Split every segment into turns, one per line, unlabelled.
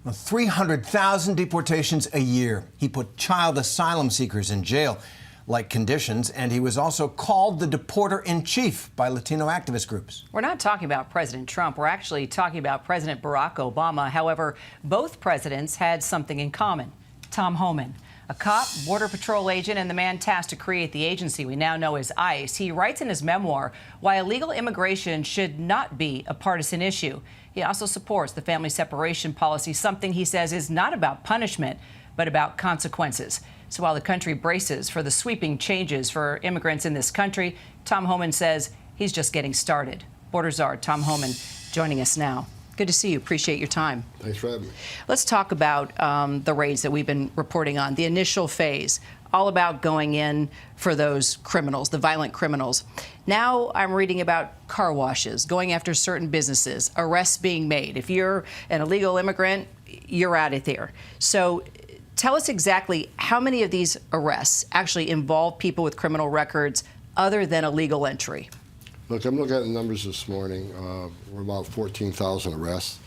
300,000 deportations a year. He put child asylum seekers in jail-like conditions, and he was also called the deporter-in-chief by Latino activist groups.
We're not talking about President Trump. We're actually talking about President Barack Obama. However, both presidents had something in common. Tom Homan, a cop, Border Patrol agent, and the man tasked to create the agency we now know as ICE. He writes in his memoir why illegal immigration should not be a partisan issue. He also supports the family separation policy, something he says is not about punishment, but about consequences. So while the country braces for the sweeping changes for immigrants in this country, Tom Homan says he's just getting started. Border czar Tom Homan joining us now. Good to see you. Appreciate your time.
Thanks for having me.
Let's talk about the raids that we've been reporting on. The initial phase, all about going in for those criminals, the violent criminals. Now I'm reading about car washes, going after certain businesses, arrests being made. If you're an illegal immigrant, you're out of there. So tell us exactly how many of these arrests actually involve people with criminal records other than illegal entry.
Look, I'm looking at the numbers this morning. We're about 14,000 arrests,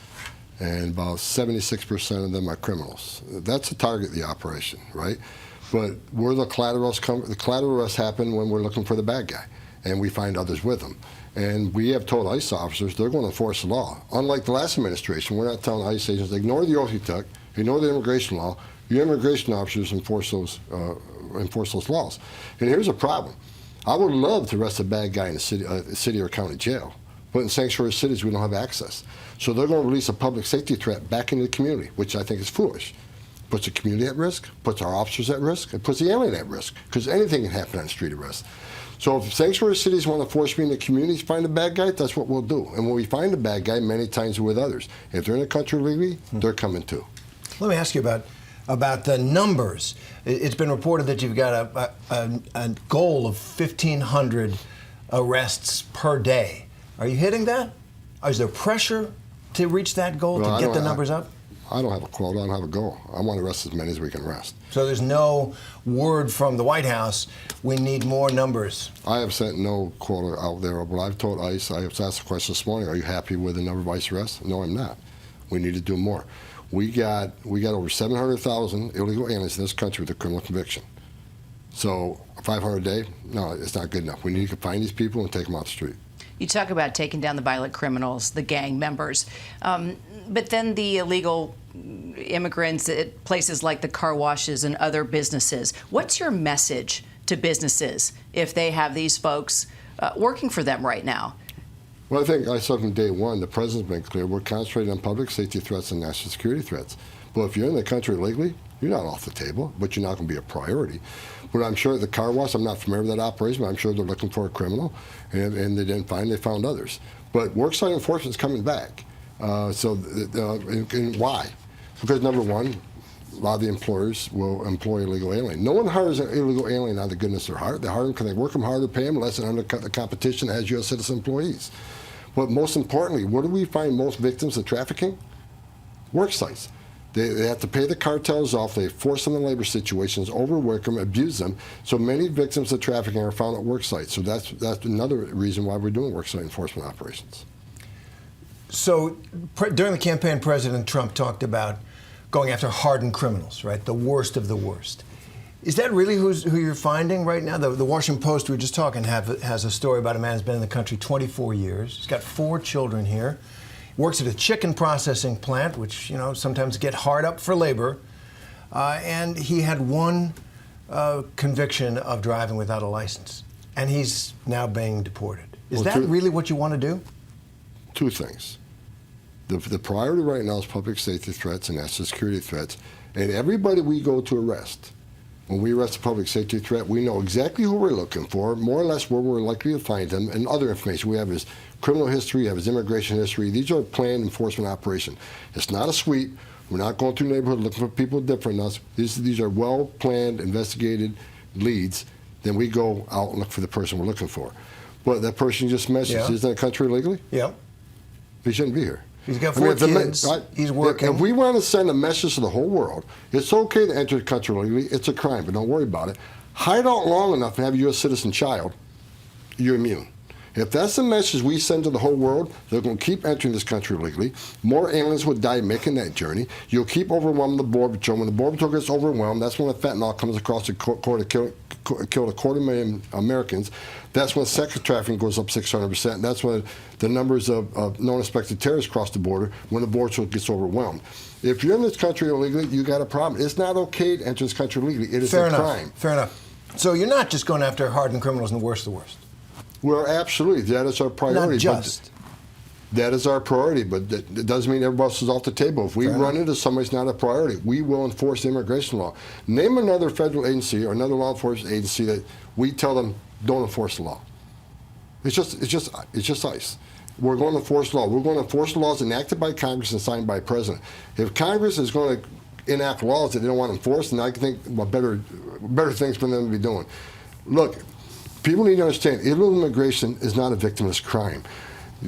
and about 76% of them are criminals. That's the target of the operation, right? But where the collateral arrests happen when we're looking for the bad guy, and we find others with them. And we have told ICE officers they're going to enforce the law. Unlike the last administration, we're not telling ICE agents, ignore the oath you took, ignore the immigration law. Your immigration officers enforce those laws. And here's a problem. I would love to arrest a bad guy in a city or county jail, but in sanctuary cities we don't have access. So they're going to release a public safety threat back into the community, which I think is foolish. Puts the community at risk, puts our officers at risk, and puts the alien at risk, because anything can happen on street arrest. So if sanctuary cities want to force me in the communities, find a bad guy, that's what we'll do. And when we find a bad guy, many times we're with others. If they're in the country legally, they're coming too.
Let me ask you about the numbers. It's been reported that you've got a goal of 1,500 arrests per day. Are you hitting that? Is there pressure to reach that goal, to get the numbers up?
I don't have a quota. I don't have a goal. I want to arrest as many as we can arrest.
So there's no word from the White House, we need more numbers?
I have sent no quota out there, but I've told ICE, I have asked the question this morning, are you happy with the number of ICE arrests? No, I'm not. We need to do more. We got over 700,000 illegal aliens in this country with a criminal conviction. So 500 a day, no, it's not good enough. We need to find these people and take them off the street.
You talk about taking down the violent criminals, the gang members, but then the illegal immigrants at places like the car washes and other businesses. What's your message to businesses if they have these folks working for them right now?
Well, I think I said from day one, the president's been clear, we're concentrating on public safety threats and national security threats. But if you're in the country legally, you're not off the table, but you're not going to be a priority. But I'm sure the car wash, I'm not familiar with that operation, but I'm sure they're looking for a criminal, and they didn't find, they found others. But worksite enforcement's coming back. And why? Because number one, a lot of the employers will employ illegal alien. No one hires an illegal alien out of the goodness of their heart. They hire them because they work them hard, they pay them less, and undercut the competition as U.S. citizen employees. But most importantly, where do we find most victims of trafficking? Work sites. They have to pay the cartels off. They force them in labor situations, overwork them, abuse them. So many victims of trafficking are found at work sites. So that's another reason why we're doing worksite enforcement operations.
So during the campaign, President Trump talked about going after hardened criminals, right? The worst of the worst. Is that really who you're finding right now? The Washington Post, we were just talking, has a story about a man who's been in the country 24 years. He's got 4 children here. Works at a chicken processing plant, which, you know, sometimes get hard up for labor. And he had one conviction of driving without a license. And he's now being deported. Is that really what you want to do?
2 things. The priority right now is public safety threats and national security threats. And everybody we go to arrest, when we arrest a public safety threat, we know exactly who we're looking for, more or less where we're likely to find them, and other information. We have his criminal history, we have his immigration history. These are planned enforcement operations. It's not a sweep. We're not going through the neighborhood looking for people different than us. These are well-planned, investigated leads. Then we go out and look for the person we're looking for. But that person you just mentioned, is in the country illegally?
Yeah.
He shouldn't be here.
He's got 4 kids. He's working.
If we want to send a message to the whole world, it's okay to enter the country illegally. It's a crime, but don't worry about it. Hide out long enough and have a U.S. citizen child, you're immune. If that's the message we send to the whole world, they're going to keep entering this country illegally. More aliens would die making that journey. You'll keep overwhelming the Border Patrol. When the Border Patrol gets overwhelmed, that's when the fentanyl comes across the border, killed 250,000 Americans. That's when sex trafficking goes up 600%. And that's when the numbers of non-suspected terrorists cross the border when the Border Patrol gets overwhelmed. If you're in this country illegally, you got a problem. It's not okay to enter this country illegally. It is a crime.
Fair enough. So you're not just going after hardened criminals and the worst of the worst.
Well, absolutely. That is our priority.
Not just.
That is our priority, but that doesn't mean everybody else is off the table. If we run into somebody who's not a priority, we will enforce the immigration law. Name another federal agency or another law enforcement agency that we tell them don't enforce the law. It's just ICE. We're going to enforce the law. We're going to enforce the laws enacted by Congress and signed by the President. If Congress is going to enact laws that they don't want to enforce, then I think better things for them to be doing. Look, people need to understand, illegal immigration is not a victimless crime.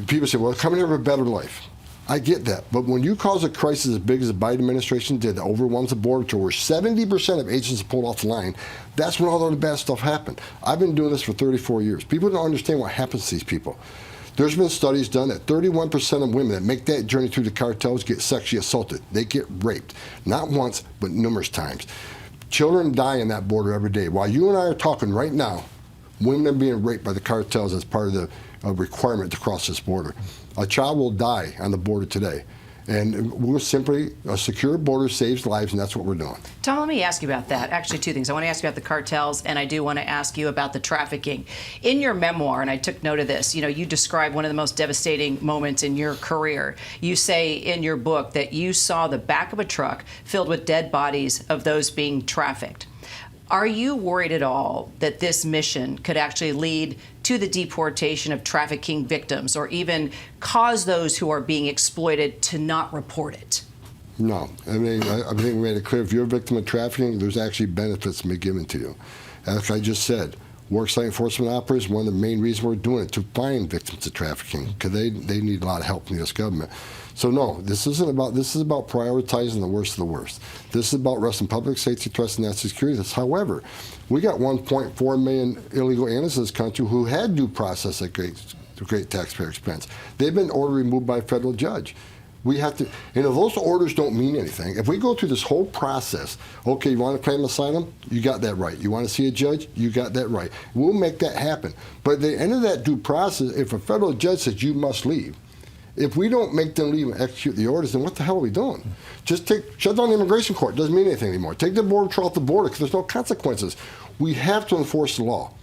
People say, well, coming here for a better life. I get that. But when you cause a crisis as big as the Biden administration did that overwhelms the Border Patrol, where 70% of agents are pulled off the line, that's when all the bad stuff happened. I've been doing this for 34 years. People don't understand what happens to these people. There's been studies done that 31% of women that make that journey through the cartels get sexually assaulted. They get raped. Not once, but numerous times. Children die in that border every day. While you and I are talking right now, women are being raped by the cartels as part of the requirement to cross this border. A child will die on the border today. And we're simply, a secure border saves lives, and that's what we're doing.
Tom, let me ask you about that. Actually, two things. I want to ask you about the cartels, and I do want to ask you about the trafficking. In your memoir, and I took note of this, you describe one of the most devastating moments in your career. You say in your book that you saw the back of a truck filled with dead bodies of those being trafficked. Are you worried at all that this mission could actually lead to the deportation of trafficking victims or even cause those who are being exploited to not report it?
No. I mean, I think we made it clear, if you're a victim of trafficking, there's actually benefits to be given to you. As I just said, worksite enforcement operators, one of the main reasons we're doing it, to find victims of trafficking, because they need a lot of help from the U.S. government. So no, this is about prioritizing the worst of the worst. This is about arresting public safety threats and national security. However, we got 1.4 million illegal aliens in this country who had due process at great taxpayer expense. They've been ordered removed by a federal judge. We have to, if those orders don't mean anything, if we go through this whole process, okay, you want to claim asylum? You got that right. You want to see a judge? You got that right. We'll make that happen. But at the end of that due process, if a federal judge says you must leave, if we don't make them leave and execute the orders, then what the hell are we doing? Just shut down the immigration court. It doesn't mean anything anymore. Take the Border Patrol off the border because there's no consequences. We have to enforce the law.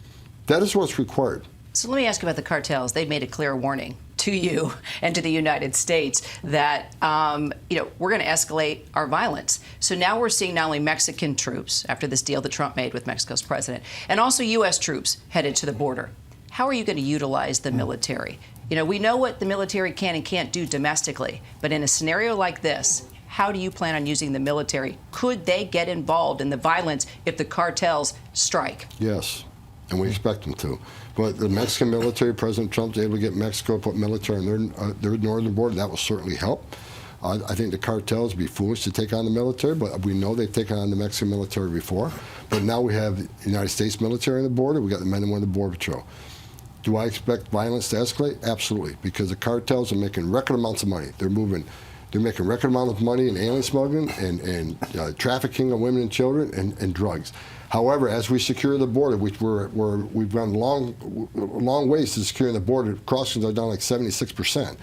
That is what's required.
So let me ask you about the cartels. They've made a clear warning to you and to the United States that we're going to escalate our violence. So now we're seeing not only Mexican troops after this deal that Trump made with Mexico's president, and also U.S. troops headed to the border. How are you going to utilize the military? We know what the military can and can't do domestically, but in a scenario like this, how do you plan on using the military? Could they get involved in the violence if the cartels strike?
Yes, and we expect them to. But the Mexican military, President Trump's able to get Mexico to put military on their northern border. That will certainly help. I think the cartels would be foolish to take on the military, but we know they've taken on the Mexican military before. But now we have the United States military on the border. We got the men and women of the Border Patrol. Do I expect violence to escalate? Absolutely, because the cartels are making record amounts of money. They're making record amounts of money in alien smuggling and trafficking of women and children and drugs. However, as we secure the border, which we've gone long ways to securing the border, crossings are down like 76%.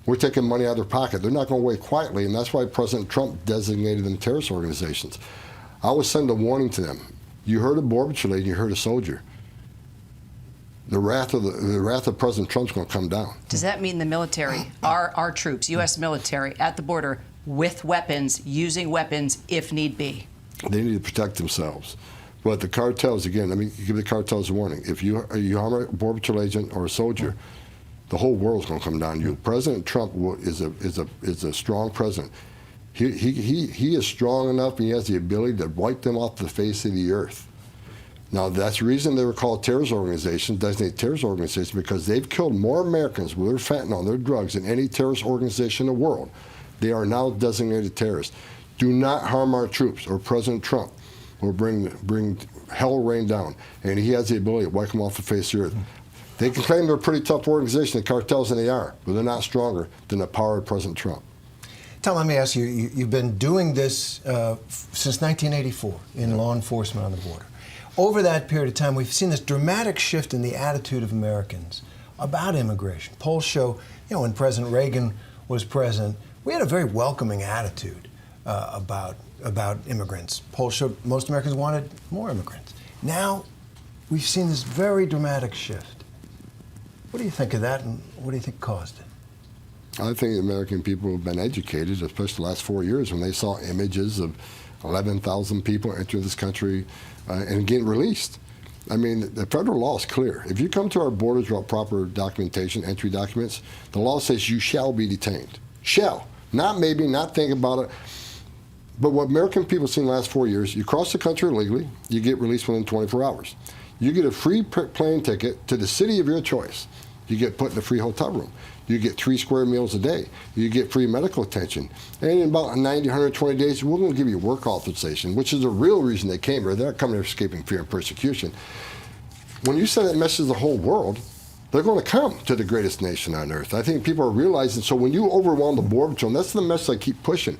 We're taking money out of their pocket. They're not going away quietly, and that's why President Trump designated them terrorist organizations. I would send a warning to them. You heard a Border Patrol agent, you heard a soldier. The wrath of President Trump's going to come down.
Does that mean the military, our troops, U.S. military, at the border with weapons, using weapons if need be?
They need to protect themselves. But the cartels, again, let me give the cartels a warning. If you harm a Border Patrol agent or a soldier, the whole world's going to come down to you. President Trump is a strong president. He is strong enough, and he has the ability to wipe them off the face of the earth. Now, that's the reason they were called terrorist organizations, designated terrorist organizations, because they've killed more Americans with their fentanyl, their drugs, than any terrorist organization in the world. They are now designated terrorists. Do not harm our troops, or President Trump will bring hell rain down, and he has the ability to wipe them off the face of the earth. They can claim they're a pretty tough organization, the cartels, and they are, but they're not stronger than the power of President Trump.
Tom, let me ask you, you've been doing this since 1984 in law enforcement on the border. Over that period of time, we've seen this dramatic shift in the attitude of Americans about immigration. Polls show, when President Reagan was president, we had a very welcoming attitude about immigrants. Polls showed most Americans wanted more immigrants. Now, we've seen this very dramatic shift. What do you think of that, and what do you think caused it?
I think American people have been educated, especially the last 4 years, when they saw images of 11,000 people enter this country and getting released. I mean, the federal law is clear. If you come to our borders without proper documentation, entry documents, the law says you shall be detained. Shall. Not maybe, not think about it. But what American people have seen the last 4 years, you cross the country illegally, you get released within 24 hours. You get a free plane ticket to the city of your choice. You get put in a free hotel room. You get 3 square meals a day. You get free medical attention. And in about 90, 120 days, we're going to give you work authorization, which is the real reason they came here. They're not coming here escaping fear and persecution. When you send that message to the whole world, they're going to come to the greatest nation on earth. I think people are realizing, so when you overwhelm the border patrol, and that's the message I keep pushing,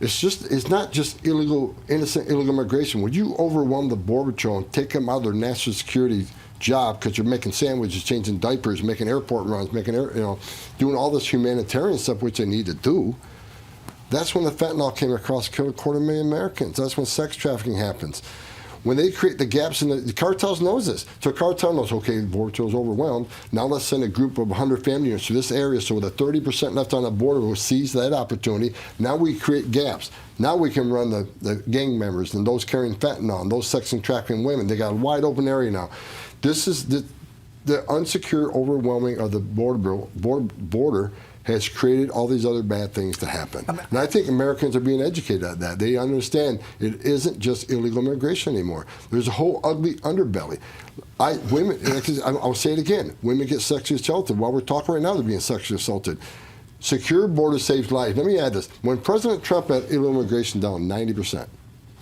it's not just innocent illegal immigration. When you overwhelm the border patrol and take them out of their national security job because you're making sandwiches, changing diapers, making airport runs, doing all this humanitarian stuff which they need to do, that's when the fentanyl came across, killed 250,000 Americans. That's when sex trafficking happens. When they create the gaps in the cartels knows this. So the cartel knows, okay, the border patrol is overwhelmed. Now let's send a group of 100 family units to this area so with the 30% left on the border, we'll seize that opportunity. Now we create gaps. Now we can run the gang members and those carrying fentanyl and those sex and trafficking women. They got a wide open area now. This is the unsecured overwhelming of the border has created all these other bad things to happen. And I think Americans are being educated at that. They understand it isn't just illegal immigration anymore. There's a whole ugly underbelly. I'll say it again, women get sexually assaulted. While we're talking right now, they're being sexually assaulted. Secure border saves lives. Let me add this. When President Trump had illegal immigration down 90%,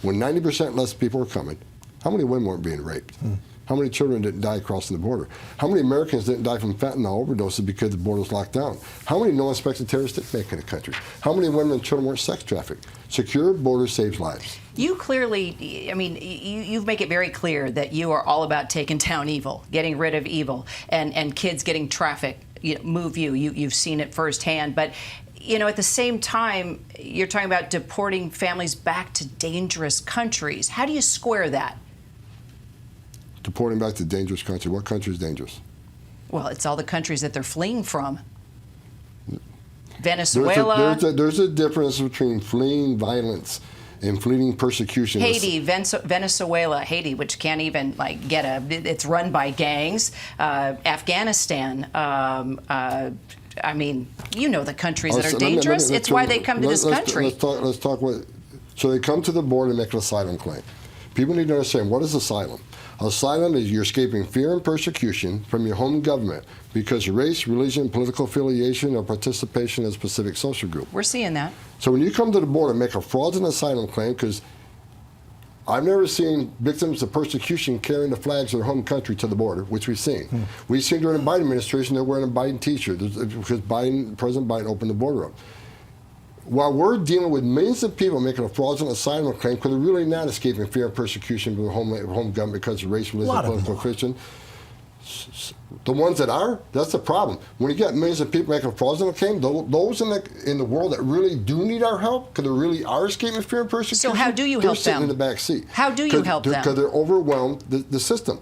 when 90% less people were coming, how many women weren't being raped? How many children didn't die crossing the border? How many Americans didn't die from fentanyl overdoses because the border was locked down? How many no-inspected terrorists didn't make it in the country? How many women and children weren't sex trafficked? Secure border saves lives.
You clearly, you make it very clear that you are all about taking down evil, getting rid of evil, and kids getting trafficked. You've seen it firsthand. But, at the same time, you're talking about deporting families back to dangerous countries. How do you square that?
Deporting back to dangerous country. What country is dangerous?
Well, it's all the countries that they're fleeing from. Venezuela.
There's a difference between fleeing violence and fleeing persecution.
Haiti, Venezuela, Haiti, which can't even it's run by gangs. Afghanistan. The countries that are dangerous. It's why they come to this country.
Let's talk. So they come to the border and make an asylum claim. People need to understand, what is asylum? Asylum is you're escaping fear and persecution from your home government because of race, religion, political affiliation, or participation in a specific social group.
We're seeing that.
So when you come to the border and make a fraudulent asylum claim, because I've never seen victims of persecution carrying the flags of their home country to the border, which we've seen. We've seen during the Biden administration they're wearing a Biden T-shirt because President Biden opened the border up. While we're dealing with millions of people making a fraudulent asylum claim because they're really not escaping fear and persecution from the home government because of race, religion, political affiliation. The ones that are, that's the problem. When you get millions of people making a fraudulent claim, those in the world that really do need our help, because they really are escaping fear and persecution.
So how do you help them?
They're sitting in the back seat.
How do you help them?
Because they're overwhelmed the system.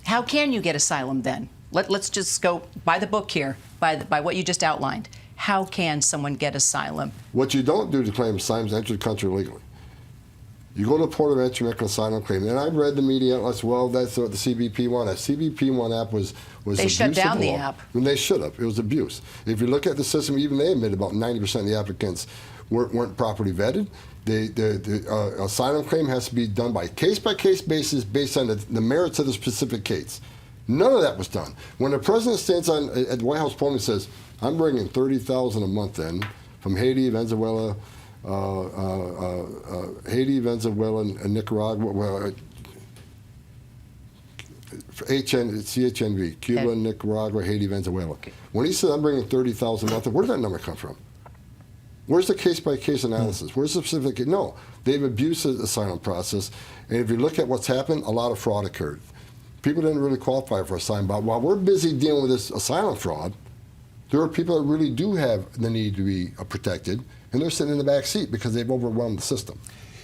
How can you get asylum then? Let's just go by the book here, by what you just outlined. How can someone get asylum?
What you don't do to claim asylum is enter the country illegally. You go to the port of entry, make an asylum claim. And I read the media outlets, well, that's what the CBP One app. CBP One app was
they shut down the app.
And they should have. It was abuse. If you look at the system, even they admit about 90% of the applicants weren't properly vetted. The asylum claim has to be done by case-by-case basis based on the merits of the specific case. None of that was done. When the president stands at the White House podium and says, I'm bringing 30,000 a month in from Haiti, Venezuela, and Nicaragua. Well, CHNV, Cuba,
Okay.
Nicaragua, Haiti, Venezuela. When he said, I'm bringing 30,000 a month, where did that number come from? Where's the case-by-case analysis? Where's the specific? No, they've abused the asylum process. And if you look at what's happened, a lot of fraud occurred. People didn't really qualify for asylum. But while we're busy dealing with this asylum fraud, there are people that really do have the need to be protected, and they're sitting in the back seat because they've overwhelmed the system.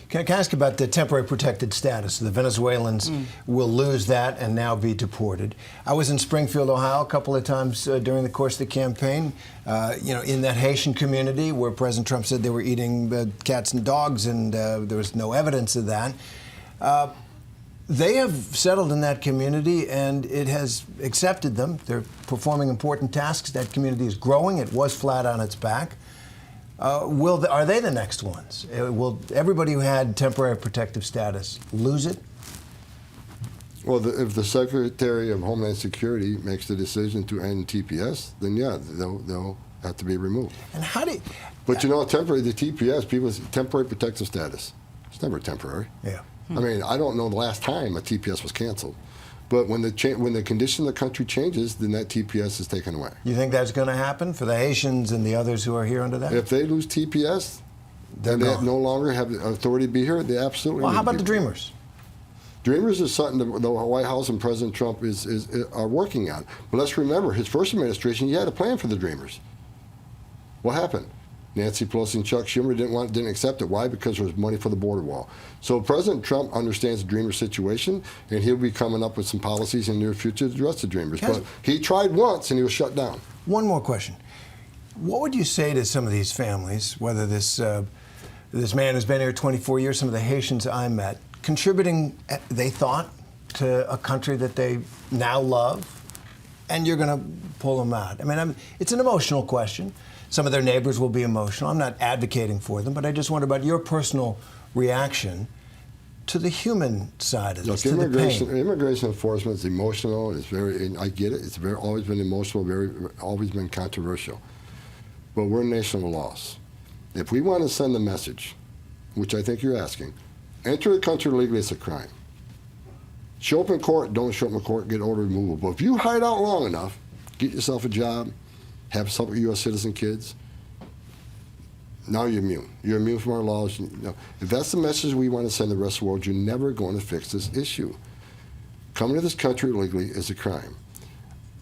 Can I ask about the temporary protected status? The Venezuelans will lose that and now be deported. I was in Springfield, Ohio, a couple of times during the course of the campaign. In that Haitian community where President Trump said they were eating cats and dogs, and there was no evidence of that. They have settled in that community, and it has accepted them. They're performing important tasks. That community is growing. It was flat on its back. Are they the next ones? Will everybody who had temporary protective status lose it?
Well, if the Secretary of Homeland Security makes the decision to end TPS, then yeah, they'll have to be removed.
And how do you,
But the TPS, people's temporary protective status, it's never temporary.
Yeah.
I mean, I don't know the last time a TPS was canceled. But when the condition of the country changes, then that TPS is taken away.
You think that's going to happen for the Haitians and the others who are here under that?
If they lose TPS, then they no longer have the authority to be here. They absolutely.
Well, how
need to
about the
be here.
Dreamers?
Dreamers is something the White House and President Trump are working on. But let's remember, his first administration, he had a plan for the Dreamers. What happened? Nancy Pelosi and Chuck Schumer didn't accept it. Why? Because there was money for the border wall. So President Trump understands the Dreamer situation, and he'll be coming up with some policies in the near future to address the Dreamers. But he tried once, and he was shut down. One
more question. What would you say to some of these families, whether this man who's been here 24 years, some of the Haitians I met, contributing, they thought, to a country that they now love, and you're going to pull them out? I mean, it's an emotional question. Some of their neighbors will be emotional. I'm not advocating for them, but I just wonder about your personal reaction to the human side of this, to the pain.
Immigration enforcement is emotional. It's and I get it. It's always been emotional, always been controversial. But we're a nation of laws. If we want to send a message, which I think you're asking, enter the country legally, it's a crime. Show up in court, don't show up in court, get order removal. But if you hide out long enough, get yourself a job, have some U.S. citizen kids, now you're immune. You're immune from our laws. If that's the message we want to send the rest of the world, you're never going to fix this issue. Coming to this country illegally is a crime.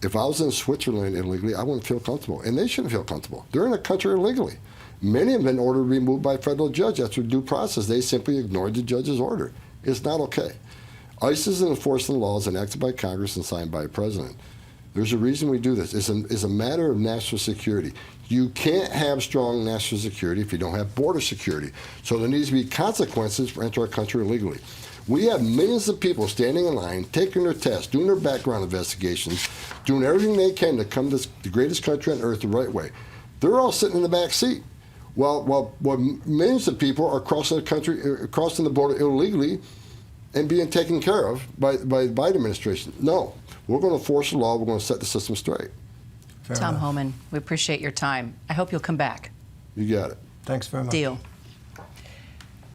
If I was in Switzerland illegally, I wouldn't feel comfortable, and they shouldn't feel comfortable. They're in a country illegally. Many have been ordered removed by a federal judge. That's their due process. They simply ignored the judge's order. It's not okay. ICE is enforcing laws enacted by Congress and signed by a president. There's a reason we do this. It's a matter of national security. You can't have strong national security if you don't have border security. So there needs to be consequences for entering our country illegally. We have millions of people standing in line, taking their tests, doing their background investigations, doing everything they can to come to the greatest country on earth the right way. They're all sitting in the back seat. While millions of people are crossing the country, crossing the border illegally, and being taken care of by the Biden administration. No, we're going to force the law. We're going to set the system straight.
Tom Homan, we appreciate your time. I hope you'll come back.
You got it.
Thanks very much.
Deal.